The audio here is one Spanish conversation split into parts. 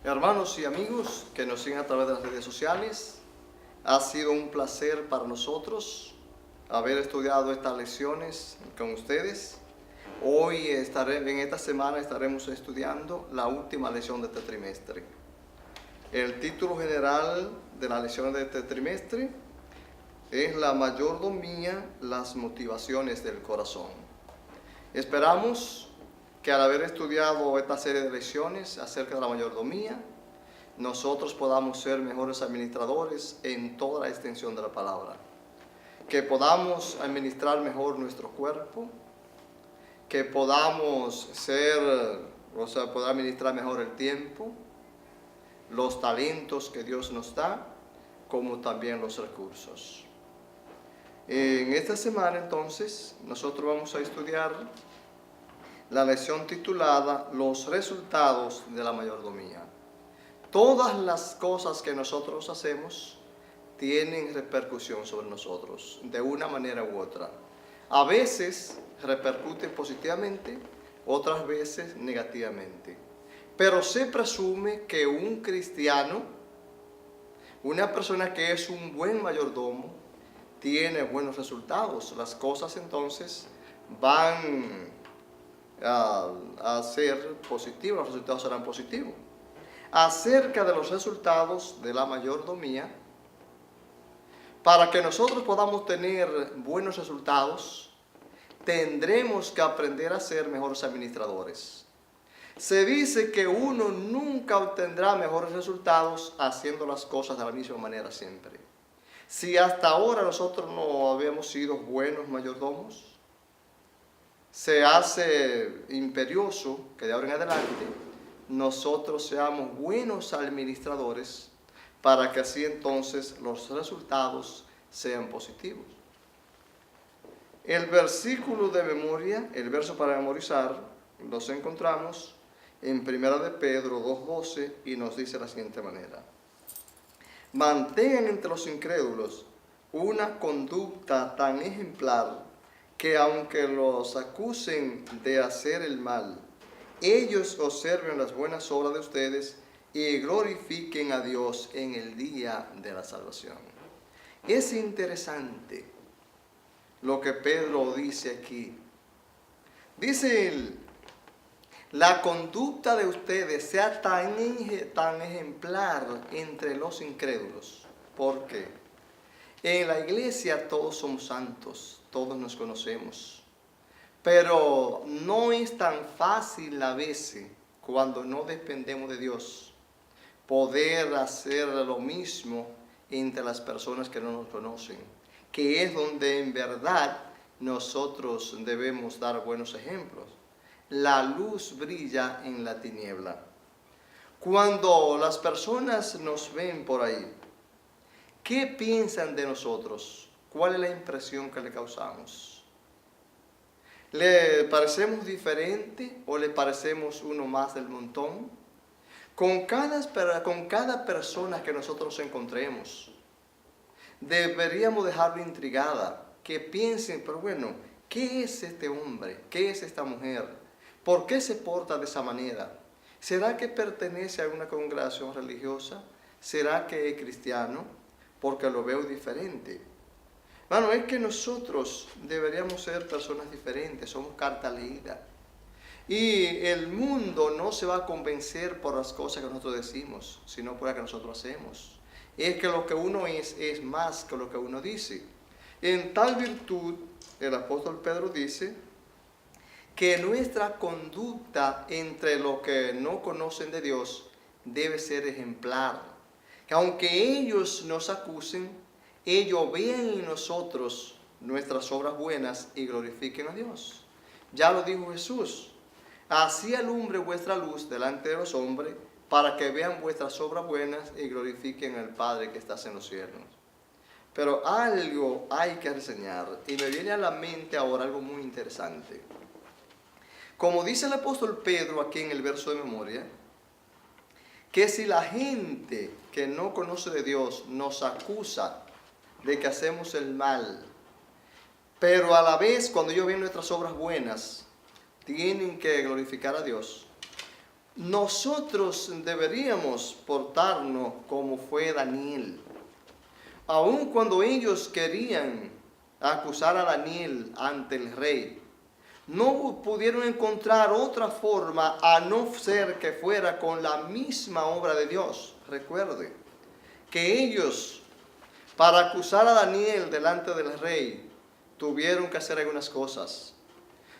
Hermanos y amigos que nos siguen a través de las redes sociales, ha sido un placer para nosotros haber estudiado estas lecciones con ustedes. Hoy en esta semana estaremos estudiando la última lección de este trimestre. El título general de las lecciones de este trimestre es la mayordomía, las motivaciones del corazón. Esperamos que al haber estudiado esta serie de lecciones acerca de la mayordomía, nosotros podamos ser mejores administradores en toda la extensión de la palabra. Que podamos administrar mejor nuestro cuerpo, que podamos poder administrar mejor el tiempo, los talentos que Dios nos da, como también los recursos. En esta semana entonces nosotros vamos a estudiar la lección titulada Los resultados de la mayordomía. Todas las cosas que nosotros hacemos tienen repercusión sobre nosotros, de una manera u otra. A veces repercuten positivamente, otras veces negativamente. Pero se presume que un cristiano, una persona que es un buen mayordomo, tiene buenos resultados. Las cosas entonces van a ser positivos, los resultados serán positivos. Acerca de los resultados de la mayordomía, para que nosotros podamos tener buenos resultados, tendremos que aprender a ser mejores administradores. Se dice que uno nunca obtendrá mejores resultados haciendo las cosas de la misma manera siempre. Si hasta ahora nosotros no habíamos sido buenos mayordomos, se hace imperioso que de ahora en adelante nosotros seamos buenos administradores para que así entonces los resultados sean positivos. El versículo de memoria, el verso para memorizar, los encontramos en 1 de Pedro 2:12 y nos dice de la siguiente manera: mantengan entre los incrédulos una conducta tan ejemplar que aunque los acusen de hacer el mal, ellos observen las buenas obras de ustedes y glorifiquen a Dios en el día de la salvación. Es interesante lo que Pedro dice aquí. Dice él: la conducta de ustedes sea tan ejemplar entre los incrédulos. ¿Por qué? En la iglesia todos somos santos, todos nos conocemos, pero no es tan fácil a veces, cuando no dependemos de Dios, poder hacer lo mismo entre las personas que no nos conocen, que es donde en verdad nosotros debemos dar buenos ejemplos. La luz brilla en la tiniebla. Cuando las personas nos ven por ahí, ¿qué piensan de nosotros? ¿Cuál es la impresión que le causamos? ¿Le parecemos diferente o le parecemos uno más del montón? Con cada persona que nosotros encontremos, deberíamos dejarlo intrigada, que piensen, pero bueno, ¿qué es este hombre? ¿Qué es esta mujer? ¿Por qué se porta de esa manera? ¿Será que pertenece a una congregación religiosa? ¿Será que es cristiano? Porque lo veo diferente. Bueno, es que nosotros deberíamos ser personas diferentes, somos carta leída. Y el mundo no se va a convencer por las cosas que nosotros decimos, sino por las que nosotros hacemos. Es que lo que uno es más que lo que uno dice. En tal virtud, el apóstol Pedro dice que nuestra conducta entre los que no conocen de Dios debe ser ejemplar. Que aunque ellos nos acusen, ellos vean en nosotros nuestras obras buenas y glorifiquen a Dios. Ya lo dijo Jesús: así alumbre vuestra luz delante de los hombres, para que vean vuestras obras buenas y glorifiquen al Padre que está en los cielos. Pero algo hay que reseñar, y me viene a la mente ahora algo muy interesante. Como dice el apóstol Pedro aquí en el verso de memoria, que si la gente que no conoce de Dios nos acusa de que hacemos el mal, pero a la vez cuando ellos ven nuestras obras buenas, tienen que glorificar a Dios, nosotros deberíamos portarnos como fue Daniel. Aun cuando ellos querían acusar a Daniel ante el rey, no pudieron encontrar otra forma a no ser que fuera con la misma obra de Dios. Recuerde que ellos, para acusar a Daniel delante del rey, tuvieron que hacer algunas cosas.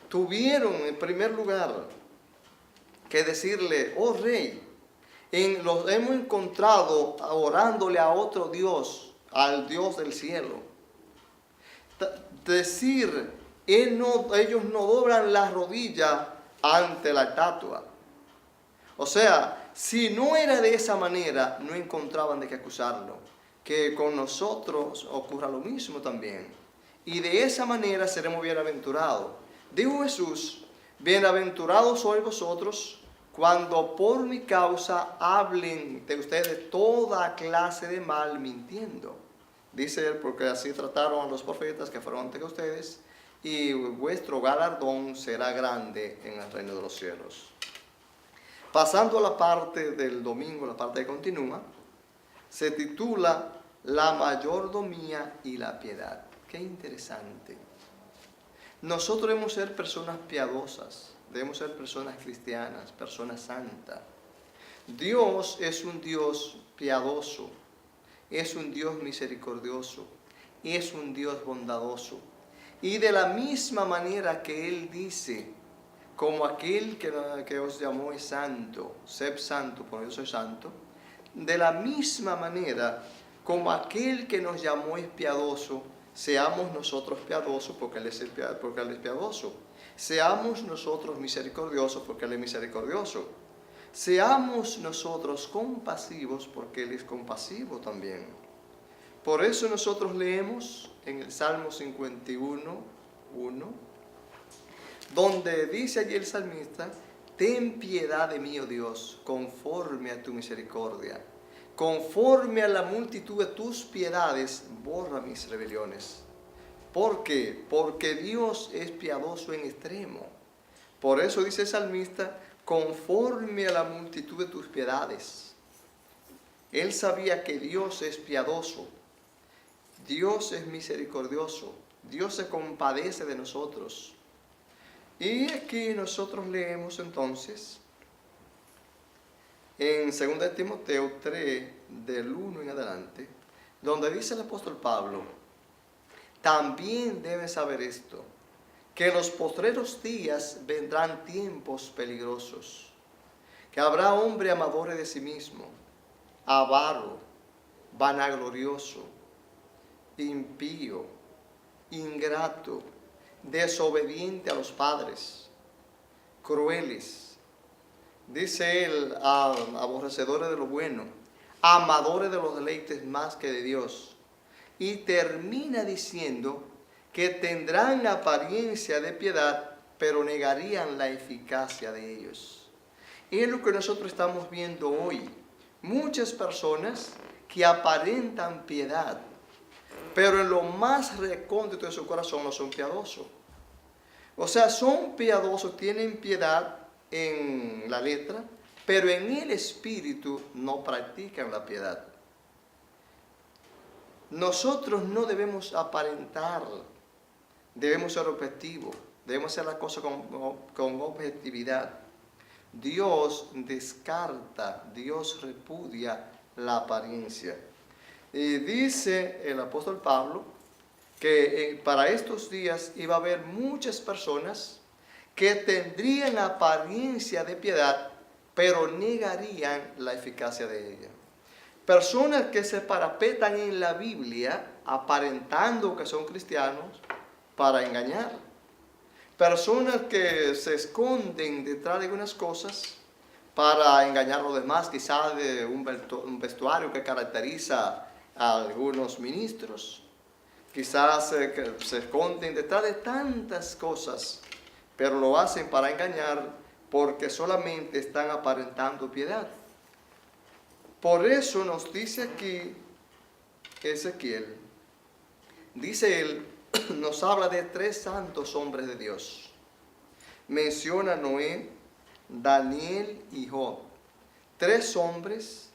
Tuvieron, en primer lugar, que decirle: oh rey, los hemos encontrado orándole a otro Dios, al Dios del cielo. Decir, ellos no doblan la rodilla ante la estatua. O sea, si no era de esa manera, no encontraban de qué acusarlo. Que con nosotros ocurra lo mismo también. Y de esa manera seremos bienaventurados. Dijo Jesús: bienaventurados sois vosotros cuando por mi causa hablen de ustedes toda clase de mal mintiendo. Dice él: porque así trataron a los profetas que fueron antes que ustedes, y vuestro galardón será grande en el reino de los cielos. Pasando a la parte del domingo, la parte que continúa, se titula La mayordomía y la piedad. Qué interesante. Nosotros debemos ser personas piadosas, debemos ser personas cristianas, personas santas. Dios es un Dios piadoso, es un Dios misericordioso, es un Dios bondadoso. Y de la misma manera que Él dice, como aquel que os llamó es santo, sed santo, porque yo soy santo, de la misma manera como aquel que nos llamó es piadoso, seamos nosotros piadosos porque Él es piadoso. Seamos nosotros misericordiosos porque Él es misericordioso. Seamos nosotros compasivos porque Él es compasivo también. Por eso nosotros leemos en el Salmo 51, 1, donde dice allí el salmista: ten piedad de mí, oh Dios, conforme a tu misericordia. Conforme a la multitud de tus piedades, borra mis rebeliones. ¿Por qué? Porque Dios es piadoso en extremo. Por eso dice el salmista: conforme a la multitud de tus piedades. Él sabía que Dios es piadoso, Dios es misericordioso, Dios se compadece de nosotros. Y aquí nosotros leemos entonces en 2 Timoteo 3, del 1 en adelante, donde dice el apóstol Pablo: también debes saber esto, que en los postreros días vendrán tiempos peligrosos, que habrá hombre amadores de sí mismo, avaro, vanaglorioso, impío, ingrato, desobediente a los padres, crueles, dice él, aborrecedores de lo bueno, amadores de los deleites más que de Dios. Y termina diciendo que tendrán apariencia de piedad, pero negarían la eficacia de ellos. Y es lo que nosotros estamos viendo hoy. Muchas personas que aparentan piedad, pero en lo más recóndito de su corazón no son piadosos. O sea, son piadosos, tienen piedad en la letra, pero en el espíritu no practican la piedad. Nosotros no debemos aparentar, debemos ser objetivos, debemos hacer las cosas con objetividad. Dios descarta, Dios repudia la apariencia. Y dice el apóstol Pablo que para estos días iba a haber muchas personas que tendrían apariencia de piedad, pero negarían la eficacia de ella. Personas que se parapetan en la Biblia aparentando que son cristianos para engañar. Personas que se esconden detrás de algunas cosas para engañar a los demás, quizás de un vestuario que caracteriza a algunos ministros. Quizás se esconden detrás de tantas cosas, pero lo hacen para engañar porque solamente están aparentando piedad. Por eso nos dice aquí Ezequiel, dice él, nos habla de 3 santos hombres de Dios. menciona a Noé, Daniel y Job. 3 hombres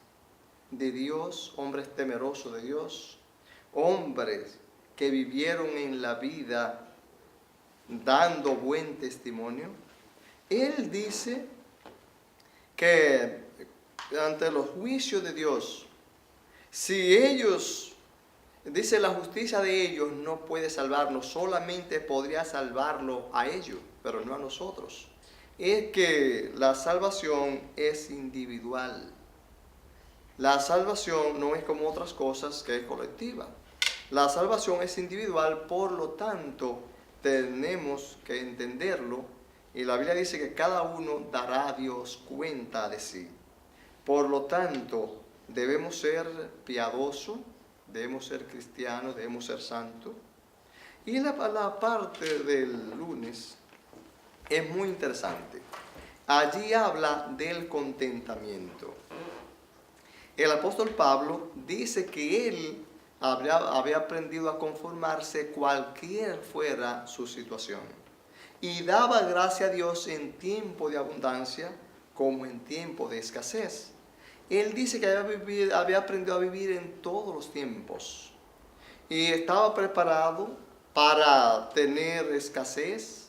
de Dios, hombres temerosos de Dios, hombres que vivieron en la vida dando buen testimonio. Él dice que ante los juicios de Dios, si ellos, dice la justicia de ellos no puede salvarnos, solamente podría salvarlo a ellos, pero no a nosotros. Es que la salvación es individual. La salvación no es como otras cosas que es colectiva. La salvación es individual, por lo tanto, tenemos que entenderlo. Y la Biblia dice que cada uno dará a Dios cuenta de sí. Por lo tanto, debemos ser piadosos, debemos ser cristianos, debemos ser santos. Y la parte del lunes es muy interesante. Allí habla del contentamiento. El apóstol Pablo dice que él había aprendido a conformarse cualquier fuera su situación. Y daba gracia a Dios en tiempo de abundancia como en tiempo de escasez. Él dice que había aprendido a vivir en todos los tiempos. Y estaba preparado para tener escasez,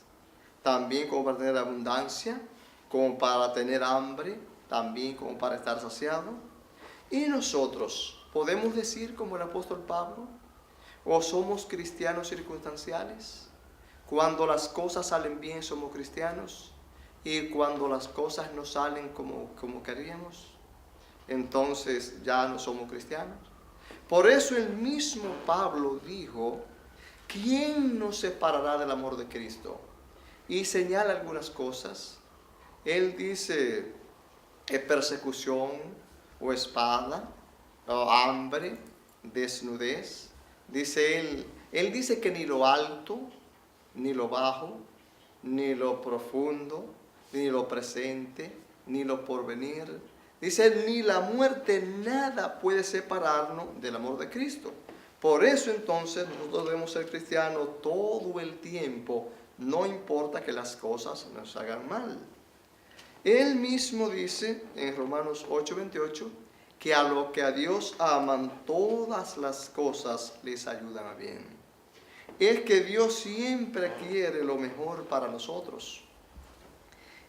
también como para tener abundancia, como para tener hambre, también como para estar saciado. ¿Y nosotros podemos decir como el apóstol Pablo? ¿O somos cristianos circunstanciales? Cuando las cosas salen bien somos cristianos, y cuando las cosas no salen como queríamos, entonces ya no somos cristianos. Por eso el mismo Pablo dijo, ¿quién nos separará del amor de Cristo? Y señala algunas cosas. Él dice, persecución, o espada, o hambre, desnudez. Dice él dice que ni lo alto, ni lo bajo, ni lo profundo, ni lo presente, ni lo porvenir. Dice él, ni la muerte, nada puede separarnos del amor de Cristo. Por eso entonces nosotros debemos ser cristianos todo el tiempo, no importa que las cosas nos hagan mal. Él mismo dice en Romanos 8:28 que a lo que a Dios aman, todas las cosas les ayudan a bien. Es que Dios siempre quiere lo mejor para nosotros.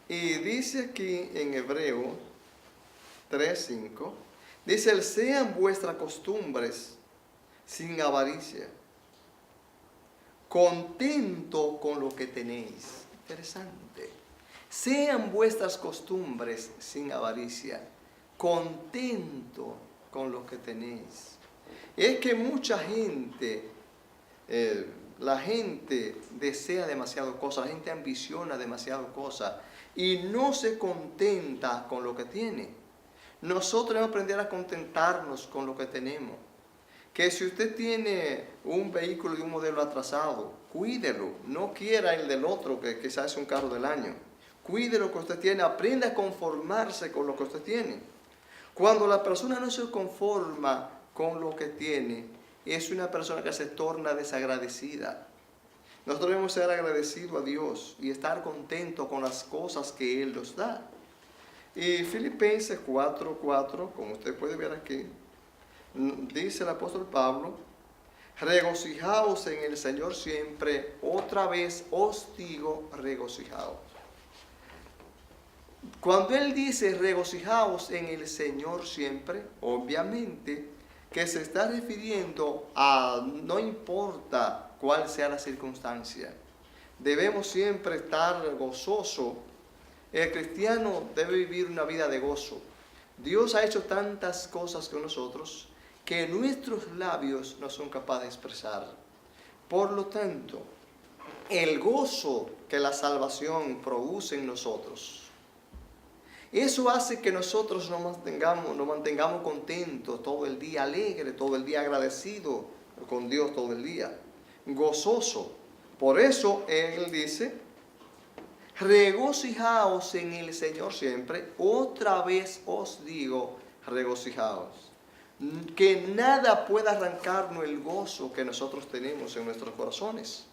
Y dice aquí en Hebreo 3:5, dice, sean vuestras costumbres sin avaricia, contento con lo que tenéis. Interesante. Sean vuestras costumbres sin avaricia, contento con lo que tenéis. Es que mucha gente, la gente desea demasiado cosas, la gente ambiciona demasiado cosas y no se contenta con lo que tiene. Nosotros debemos aprender a contentarnos con lo que tenemos. Que si usted tiene un vehículo de un modelo atrasado, cuídelo, no quiera el del otro que quizás es un carro del año. Cuide lo que usted tiene, aprenda a conformarse con lo que usted tiene. Cuando la persona no se conforma con lo que tiene, es una persona que se torna desagradecida. Nosotros debemos ser agradecidos a Dios y estar contentos con las cosas que Él nos da. Y Filipenses 4:4, como usted puede ver aquí, dice el apóstol Pablo, regocijaos en el Señor siempre, otra vez os digo, regocijaos. Cuando él dice regocijaos en el Señor siempre, obviamente que se está refiriendo a no importa cuál sea la circunstancia. Debemos siempre estar gozosos. El cristiano debe vivir una vida de gozo. Dios ha hecho tantas cosas con nosotros que nuestros labios no son capaces de expresar. Por lo tanto, el gozo que la salvación produce en nosotros, eso hace que nosotros nos mantengamos contentos todo el día, alegres todo el día, agradecidos con Dios todo el día, gozoso. Por eso Él dice, regocijaos en el Señor siempre, otra vez os digo, regocijaos. Que nada pueda arrancarnos el gozo que nosotros tenemos en nuestros corazones.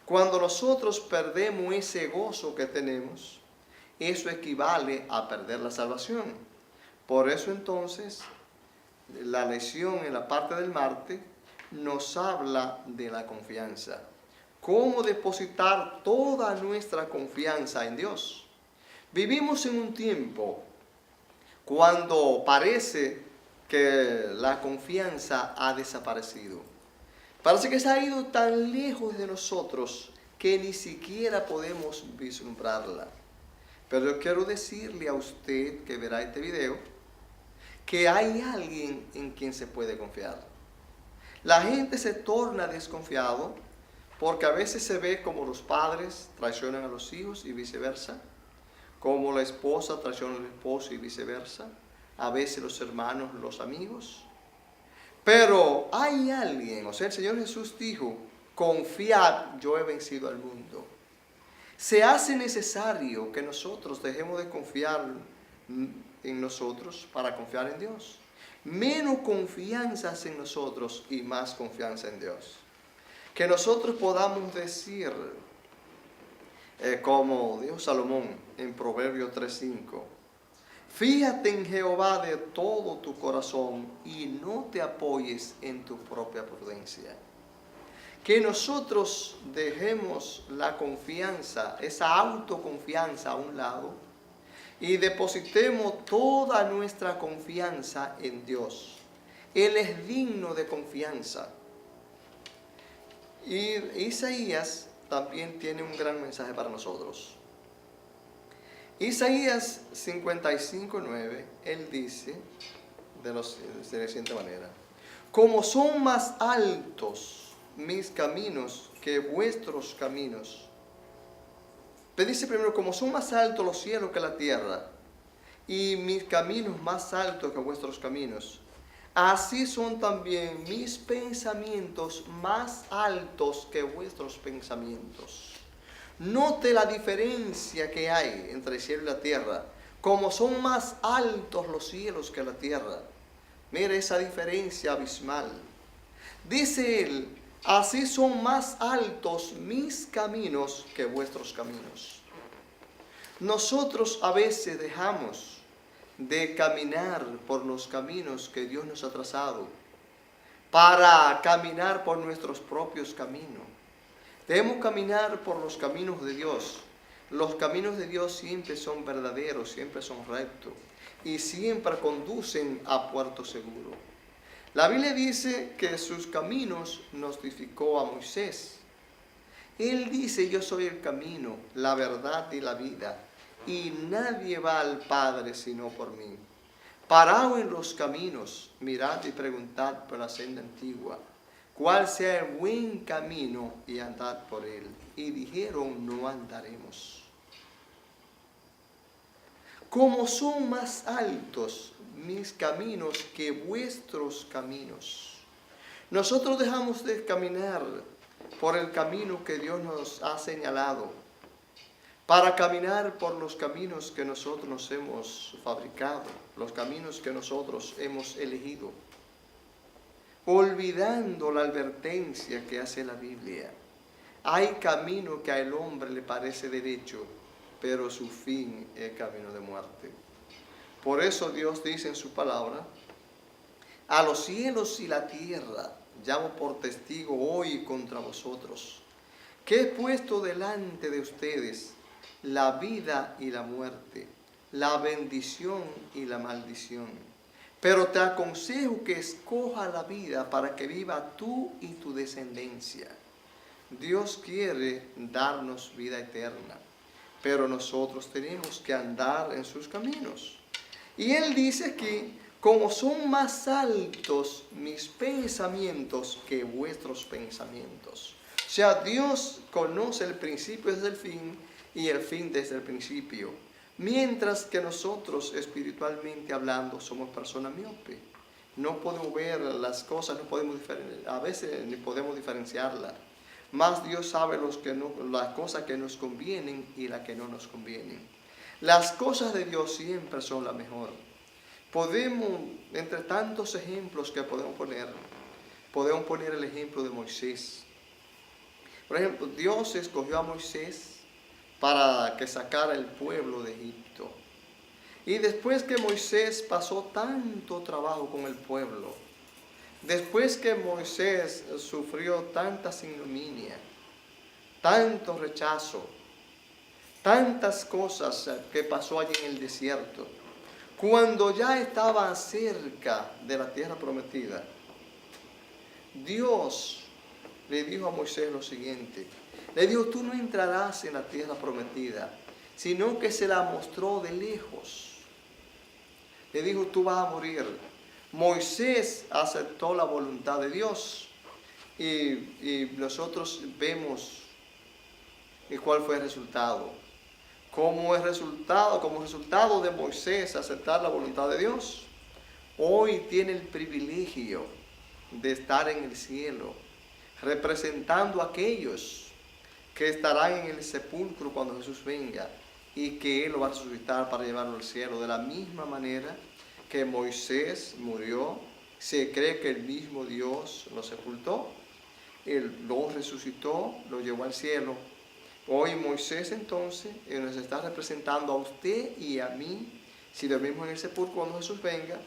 Cuando nosotros perdemos ese gozo que tenemos, eso equivale a perder la salvación. Por eso entonces, la lección en la parte del martes nos habla de la confianza. Cómo depositar toda nuestra confianza en Dios. Vivimos en un tiempo cuando parece que la confianza ha desaparecido. Parece que se ha ido tan lejos de nosotros que ni siquiera podemos vislumbrarla. Pero yo quiero decirle a usted que verá este video que hay alguien en quien se puede confiar. La gente se torna desconfiado porque a veces se ve como los padres traicionan a los hijos y viceversa, como la esposa traiciona al esposo y viceversa, a veces los hermanos, los amigos. Pero hay alguien, o sea, el Señor Jesús dijo, confiad, yo he vencido al mundo. Se hace necesario que nosotros dejemos de confiar en nosotros para confiar en Dios. Menos confianza en nosotros y más confianza en Dios. Que nosotros podamos decir, como dijo Salomón en Proverbios 3:5, fíjate en Jehová de todo tu corazón y no te apoyes en tu propia prudencia. Que nosotros dejemos la confianza, esa autoconfianza a un lado y depositemos toda nuestra confianza en Dios. Él es digno de confianza. Y Isaías también tiene un gran mensaje para nosotros. Isaías 55:9, él dice de la siguiente manera: como son más altos mis caminos que vuestros caminos. Pero dice primero, como son más altos los cielos que la tierra, y mis caminos más altos que vuestros caminos, así son también mis pensamientos más altos que vuestros pensamientos. Note la diferencia que hay entre el cielo y la tierra. Como son más altos los cielos que la tierra. Mire esa diferencia abismal. Dice él, así son más altos mis caminos que vuestros caminos. Nosotros a veces dejamos de caminar por los caminos que Dios nos ha trazado para caminar por nuestros propios caminos. Debemos caminar por los caminos de Dios. Los caminos de Dios siempre son verdaderos, siempre son rectos y siempre conducen a puerto seguro. La Biblia dice que sus caminos notificó a Moisés. Él dice, yo soy el camino, la verdad y la vida, y nadie va al Padre sino por mí. Parad en los caminos, mirad y preguntad por la senda antigua, cuál sea el buen camino, y andad por él. Y dijeron, no andaremos. Como son más altos mis caminos que vuestros caminos. Nosotros dejamos de caminar por el camino que Dios nos ha señalado, para caminar por los caminos que nosotros nos hemos fabricado, los caminos que nosotros hemos elegido, olvidando la advertencia que hace la Biblia. Hay camino que al hombre le parece derecho, pero su fin es camino de muerte. Por eso Dios dice en su palabra, a los cielos y la tierra llamo por testigo hoy contra vosotros, que he puesto delante de ustedes la vida y la muerte, la bendición y la maldición. Pero te aconsejo que escoja la vida para que viva tú y tu descendencia. Dios quiere darnos vida eterna, pero nosotros tenemos que andar en sus caminos. Y él dice aquí, como son más altos mis pensamientos que vuestros pensamientos. O sea, Dios conoce el principio desde el fin y el fin desde el principio. Mientras que nosotros, espiritualmente hablando, somos personas miopes. No podemos ver las cosas, a veces ni podemos diferenciarlas. Más Dios sabe las cosas que nos convienen y las que no nos convienen. Las cosas de Dios siempre son las mejores. Podemos, entre tantos ejemplos que podemos poner el ejemplo de Moisés. Por ejemplo, Dios escogió a Moisés para que sacara el pueblo de Egipto. Y después que Moisés pasó tanto trabajo con el pueblo, después que Moisés sufrió tantas ignominias, tanto rechazo, tantas cosas que pasó allí en el desierto, cuando ya estaba cerca de la tierra prometida, Dios le dijo a Moisés lo siguiente. Le dijo, tú no entrarás en la tierra prometida, sino que se la mostró de lejos. Le dijo, tú vas a morir. Moisés aceptó la voluntad de Dios y nosotros vemos cuál fue el resultado. Como resultado de Moisés aceptar la voluntad de Dios, hoy tiene el privilegio de estar en el cielo, representando a aquellos que estarán en el sepulcro cuando Jesús venga y que Él lo va a resucitar para llevarlo al cielo. De la misma manera que Moisés murió, se cree que el mismo Dios lo sepultó, Él lo resucitó, lo llevó al cielo. Hoy Moisés entonces nos está representando a usted y a mí, si lo vemos en el sepulcro cuando Jesús venga,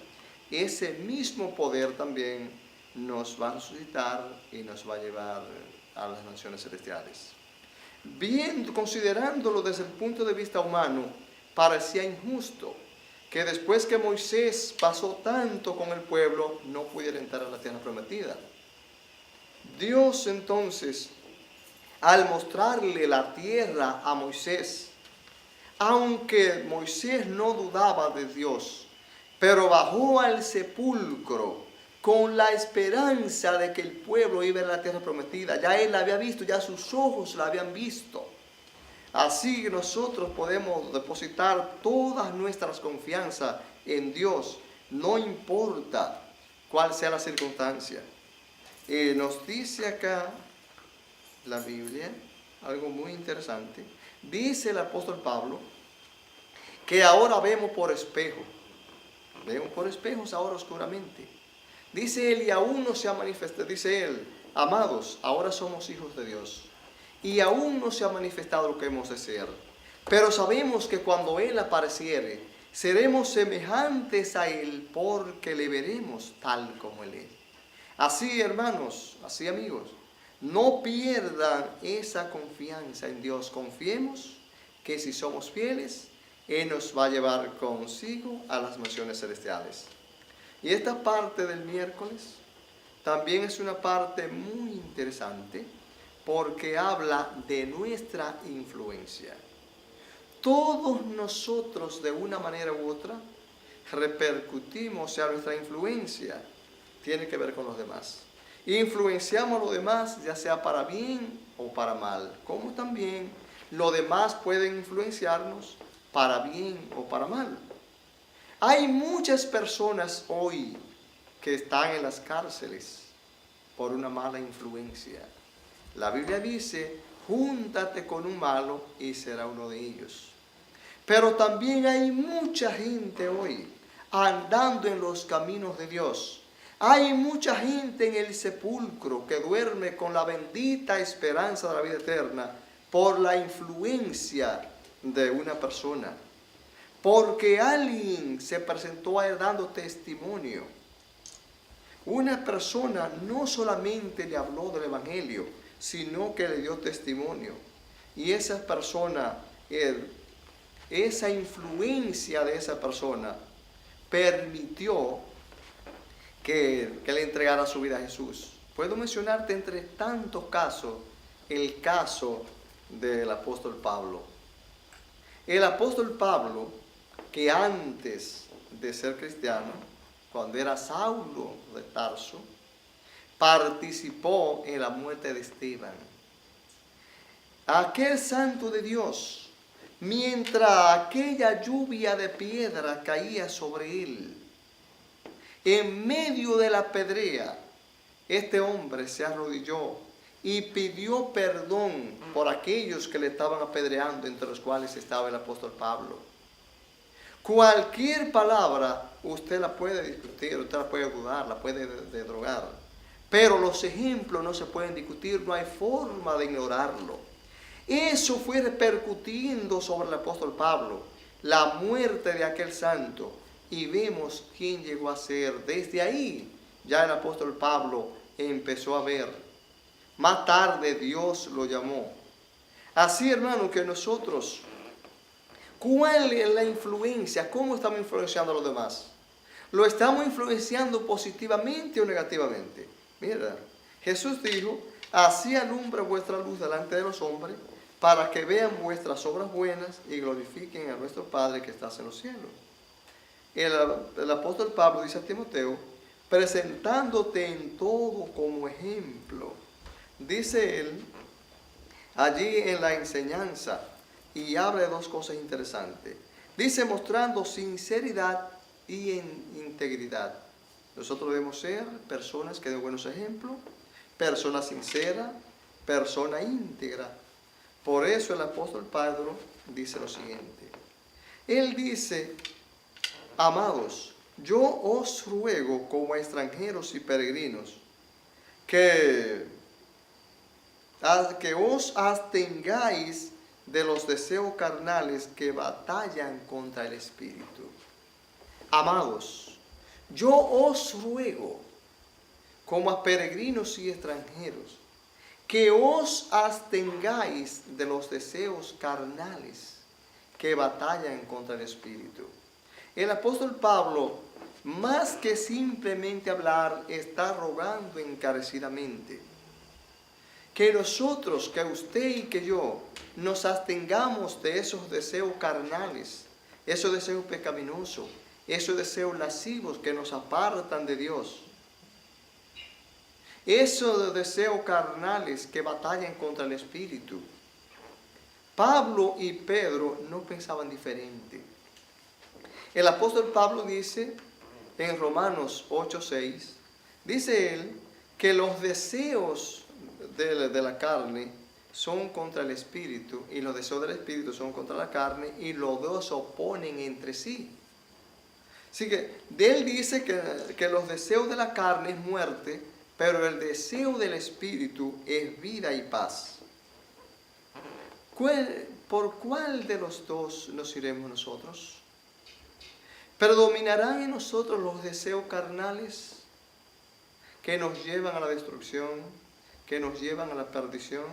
ese mismo poder también nos va a resucitar y nos va a llevar a las naciones celestiales. Bien, considerándolo desde el punto de vista humano, parecía injusto que después que Moisés pasó tanto con el pueblo, no pudiera entrar a la tierra prometida. Dios entonces, al mostrarle la tierra a Moisés, aunque Moisés no dudaba de Dios, pero bajó al sepulcro con la esperanza de que el pueblo iba a la tierra prometida. Ya él la había visto, ya sus ojos la habían visto. Así nosotros podemos depositar todas nuestras confianzas en Dios, no importa cuál sea la circunstancia. Nos dice acá la Biblia algo muy interesante. Dice el apóstol Pablo que ahora vemos por espejos ahora oscuramente. Dice él, y aún no se ha manifestado, dice él, amados, ahora somos hijos de Dios, y aún no se ha manifestado lo que hemos de ser. Pero sabemos que cuando Él apareciere, seremos semejantes a Él, porque le veremos tal como Él es. Así, hermanos, así, amigos, no pierdan esa confianza en Dios. Confiemos que si somos fieles, Él nos va a llevar consigo a las naciones celestiales. Y esta parte del miércoles también es una parte muy interesante porque habla de nuestra influencia. Todos nosotros de una manera u otra repercutimos, o sea, nuestra influencia tiene que ver con los demás. Influenciamos a los demás ya sea para bien o para mal, como también los demás pueden influenciarnos para bien o para mal. Hay muchas personas hoy que están en las cárceles por una mala influencia. La Biblia dice, júntate con un malo y será uno de ellos. Pero también hay mucha gente hoy andando en los caminos de Dios. Hay mucha gente en el sepulcro que duerme con la bendita esperanza de la vida eterna por la influencia de una persona. Porque alguien se presentó a él dando testimonio. Una persona no solamente le habló del Evangelio, sino que le dio testimonio. Y esa persona, esa influencia de esa persona, permitió que le entregara su vida a Jesús. Puedo mencionarte entre tantos casos, el caso del apóstol Pablo. El apóstol Pablo, que antes de ser cristiano, cuando era Saulo de Tarso, participó en la muerte de Esteban. Aquel santo de Dios, mientras aquella lluvia de piedra caía sobre él, en medio de la pedrea, este hombre se arrodilló y pidió perdón por aquellos que le estaban apedreando, entre los cuales estaba el apóstol Pablo. Cualquier palabra usted la puede discutir, usted la puede dudar, la puede drogar, Pero los ejemplos no se pueden discutir, no hay forma de ignorarlo. Eso fue repercutiendo sobre el apóstol Pablo, la muerte de aquel santo, y vemos quién llegó a ser. Desde ahí ya el apóstol Pablo empezó a ver. Más tarde Dios lo llamó. Así, hermano, que nosotros, ¿cuál es la influencia? ¿Cómo estamos influenciando a los demás? ¿Lo estamos influenciando positivamente o negativamente? Mira, Jesús dijo, así alumbra vuestra luz delante de los hombres, para que vean vuestras obras buenas y glorifiquen a nuestro Padre que está en los cielos. El apóstol Pablo dice a Timoteo, presentándote en todo como ejemplo. Dice él, allí en la enseñanza, y habla de dos cosas interesantes. Dice, mostrando sinceridad y integridad. Nosotros debemos ser personas que den buenos ejemplos, personas sinceras, persona íntegra. Por eso el apóstol Pedro dice lo siguiente. Él dice, amados, yo os ruego como extranjeros y peregrinos, que os abstengáis de los deseos carnales que batallan contra el espíritu. Amados, yo os ruego, como a peregrinos y extranjeros, que os abstengáis de los deseos carnales que batallan contra el espíritu. El apóstol Pablo, más que simplemente hablar, está rogando encarecidamente que nosotros, que usted y que yo, nos abstengamos de esos deseos carnales, esos deseos pecaminosos, esos deseos lascivos que nos apartan de Dios. Esos deseos carnales que batallan contra el espíritu. Pablo y Pedro no pensaban diferente. El apóstol Pablo dice en Romanos 8:6, dice él que los deseos de la carne son contra el espíritu y los deseos del espíritu son contra la carne y los dos se oponen entre sí. Así que él dice que los deseos de la carne es muerte, pero el deseo del espíritu es vida y paz. ¿Por cuál de los dos nos iremos nosotros? ¿Predominarán en nosotros los deseos carnales que nos llevan a la destrucción, que nos llevan a la perdición?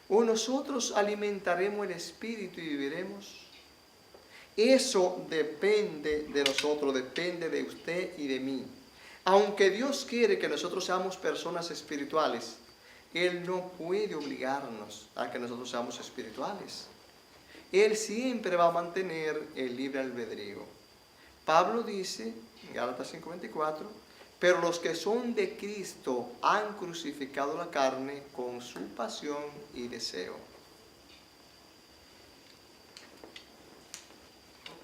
¿O nosotros alimentaremos el espíritu y viviremos? Eso depende de nosotros, depende de usted y de mí. Aunque Dios quiere que nosotros seamos personas espirituales, Él no puede obligarnos a que nosotros seamos espirituales. Él siempre va a mantener el libre albedrío. Pablo dice, en Gálatas 5:24, pero los que son de Cristo han crucificado la carne con su pasión y deseo.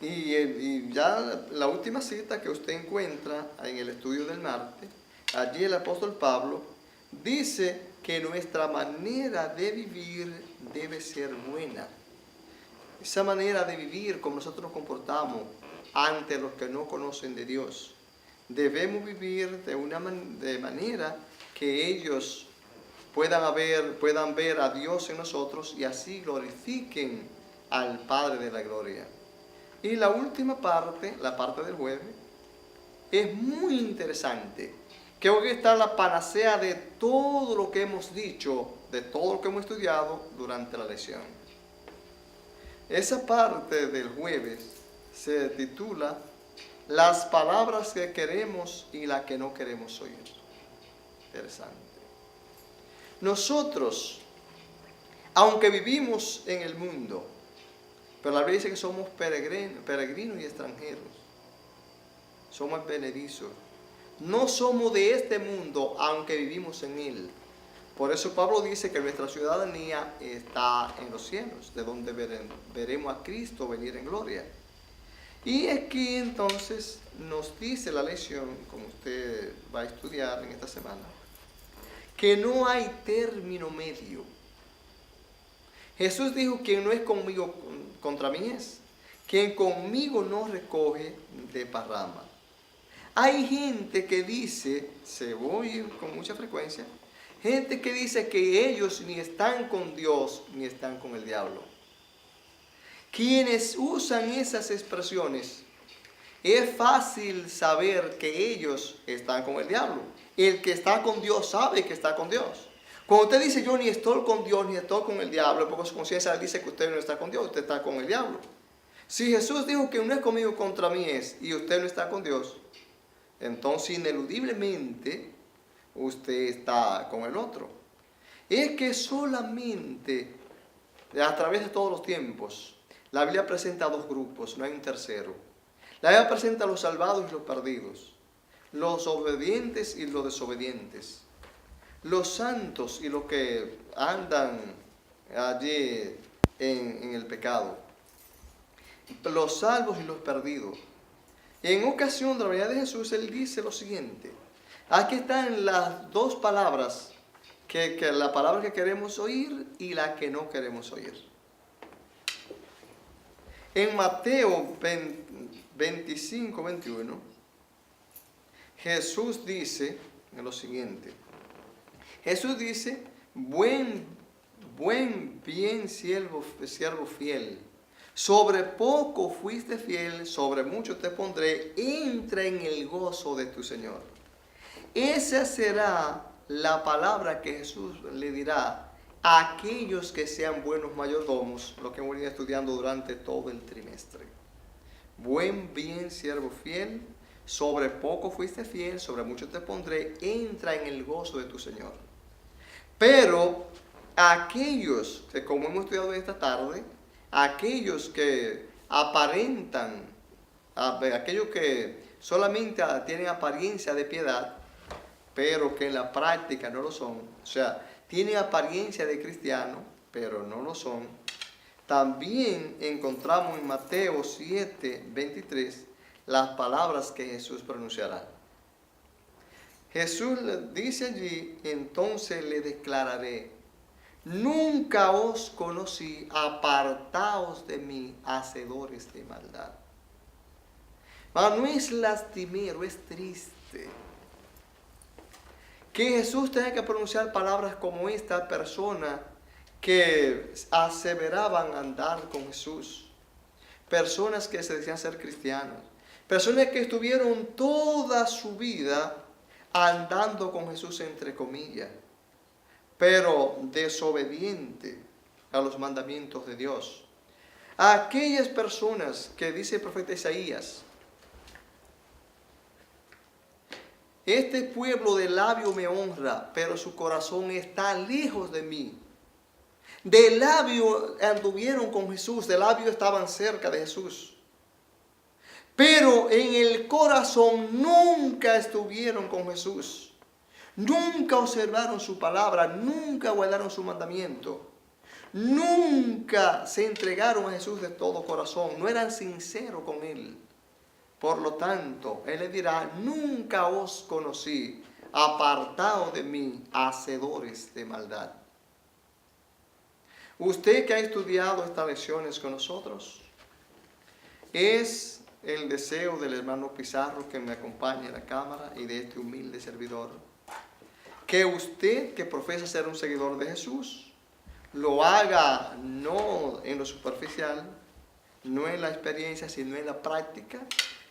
Y ya la última cita que usted encuentra en el estudio del martes, allí el apóstol Pablo dice que nuestra manera de vivir debe ser buena. Esa manera de vivir, como nosotros nos comportamos ante los que no conocen de Dios, debemos vivir de manera que ellos puedan ver a Dios en nosotros y así glorifiquen al Padre de la gloria. Y la última parte, la parte del jueves, es muy interesante. Creo que está la panacea de todo lo que hemos dicho, de todo lo que hemos estudiado durante la lección. Esa parte del jueves se titula Las palabras que queremos y las que no queremos oír. Interesante. Nosotros, aunque vivimos en el mundo, pero la Biblia dice que somos peregrinos y extranjeros. Somos advenedizos. No somos de este mundo, aunque vivimos en él. Por eso Pablo dice que nuestra ciudadanía está en los cielos, de donde veremos a Cristo venir en gloria. Y aquí entonces nos dice la lección, como usted va a estudiar en esta semana, que no hay término medio. Jesús dijo, quien no es conmigo, contra mí es. Quien conmigo no recoge, desparrama. Hay gente que dice, se oye con mucha frecuencia, gente que dice que ellos ni están con Dios ni están con el diablo. Quienes usan esas expresiones, es fácil saber que ellos están con el diablo. El que está con Dios sabe que está con Dios. Cuando usted dice yo ni estoy con Dios ni estoy con el diablo, porque su conciencia dice que usted no está con Dios, usted está con el diablo. Si Jesús dijo que no es conmigo contra mí es, y usted no está con Dios, entonces ineludiblemente usted está con el otro. Es que solamente a través de todos los tiempos la Biblia presenta dos grupos, no hay un tercero. La Biblia presenta a los salvados y los perdidos, los obedientes y los desobedientes, los santos y los que andan allí en el pecado, los salvos y los perdidos. En ocasión de la venida de Jesús, Él dice lo siguiente. Aquí están las dos palabras, que la palabra que queremos oír y la que no queremos oír. En Mateo 25, 21, Jesús dice lo siguiente. Jesús dice, bien siervo fiel. Sobre poco fuiste fiel, sobre mucho te pondré, entra en el gozo de tu Señor. Esa será la palabra que Jesús le dirá a aquellos que sean buenos mayordomos, lo que hemos venido estudiando durante todo el trimestre. Bien siervo fiel, sobre poco fuiste fiel, sobre mucho te pondré, entra en el gozo de tu Señor. Pero aquellos que, como hemos estudiado esta tarde, aquellos que aparentan, aquellos que solamente tienen apariencia de piedad, pero que en la práctica no lo son, o sea, tienen apariencia de cristiano, pero no lo son, también encontramos en Mateo 7, 23, las palabras que Jesús pronunciará. Jesús dice allí, entonces le declararé, nunca os conocí, apartaos de mí, hacedores de maldad. Pero no es lastimero, es triste que Jesús tenga que pronunciar palabras como esta persona que aseveraban andar con Jesús. Personas que se decían ser cristianos. Personas que estuvieron toda su vida andando con Jesús entre comillas, pero desobediente a los mandamientos de Dios. A aquellas personas que dice el profeta Isaías, este pueblo de labio me honra, pero su corazón está lejos de mí. De labio anduvieron con Jesús, de labio estaban cerca de Jesús, pero en el corazón nunca estuvieron con Jesús. Nunca observaron su palabra, nunca guardaron su mandamiento. Nunca se entregaron a Jesús de todo corazón, no eran sinceros con Él. Por lo tanto, Él le dirá, nunca os conocí, apartaos de mí, hacedores de maldad. Usted que ha estudiado estas lecciones con nosotros, es el deseo del hermano Pizarro que me acompaña en la cámara y de este humilde servidor, que usted que profesa ser un seguidor de Jesús, lo haga no en lo superficial, no en la experiencia, sino en la práctica,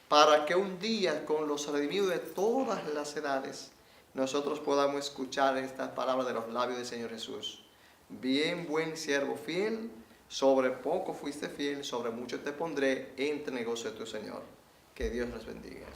para que un día con los redimidos de todas las edades, nosotros podamos escuchar estas palabras de los labios del Señor Jesús. Bien, buen siervo fiel, sobre poco fuiste fiel, sobre mucho te pondré, entra en el gozo de tu Señor. Que Dios les bendiga.